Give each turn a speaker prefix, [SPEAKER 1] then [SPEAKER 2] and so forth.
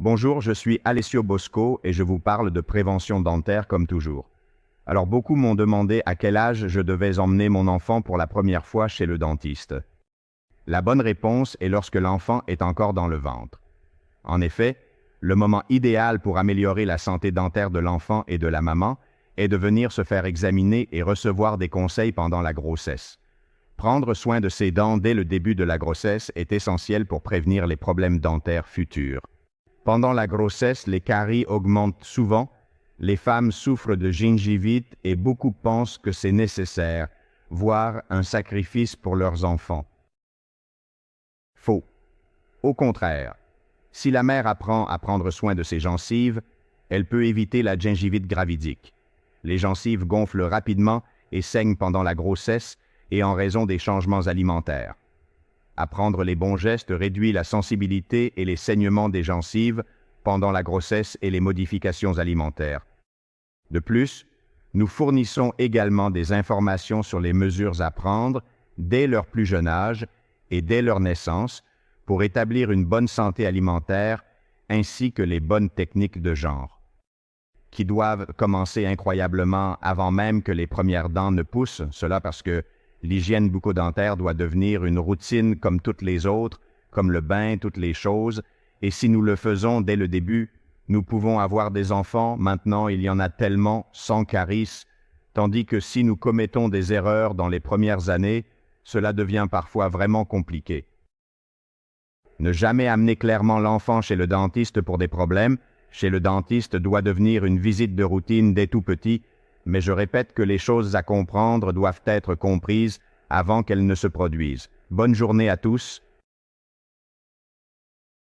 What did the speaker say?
[SPEAKER 1] Bonjour, je suis Alessio Bosco et je vous parle de prévention dentaire comme toujours. Alors beaucoup m'ont demandé à quel âge je devais emmener mon enfant pour la première fois chez le dentiste. La bonne réponse est lorsque l'enfant est encore dans le ventre. En effet, le moment idéal pour améliorer la santé dentaire de l'enfant et de la maman est de venir se faire examiner et recevoir des conseils pendant la grossesse. Prendre soin de ses dents dès le début de la grossesse est essentiel pour prévenir les problèmes dentaires futurs. Pendant la grossesse, les caries augmentent souvent, les femmes souffrent de gingivite et beaucoup pensent que c'est nécessaire, voire un sacrifice pour leurs enfants. Faux. Au contraire, si la mère apprend à prendre soin de ses gencives, elle peut éviter la gingivite gravidique. Les gencives gonflent rapidement et saignent pendant la grossesse et en raison des changements alimentaires. Apprendre les bons gestes réduit la sensibilité et les saignements des gencives pendant la grossesse et les modifications alimentaires. De plus, nous fournissons également des informations sur les mesures à prendre dès leur plus jeune âge et dès leur naissance pour établir une bonne santé alimentaire ainsi que les bonnes techniques de genre, qui doivent commencer incroyablement avant même que les premières dents ne poussent, cela parce que l'hygiène bucco-dentaire doit devenir une routine comme toutes les autres, comme le bain, toutes les choses, et si nous le faisons dès le début, nous pouvons avoir des enfants, maintenant il y en a tellement, sans caries, tandis que si nous commettons des erreurs dans les premières années, cela devient parfois vraiment compliqué. Ne jamais amener clairement l'enfant chez le dentiste pour des problèmes, chez le dentiste doit devenir une visite de routine dès tout petit, mais je répète que les choses à comprendre doivent être comprises avant qu'elles ne se produisent. Bonne journée à tous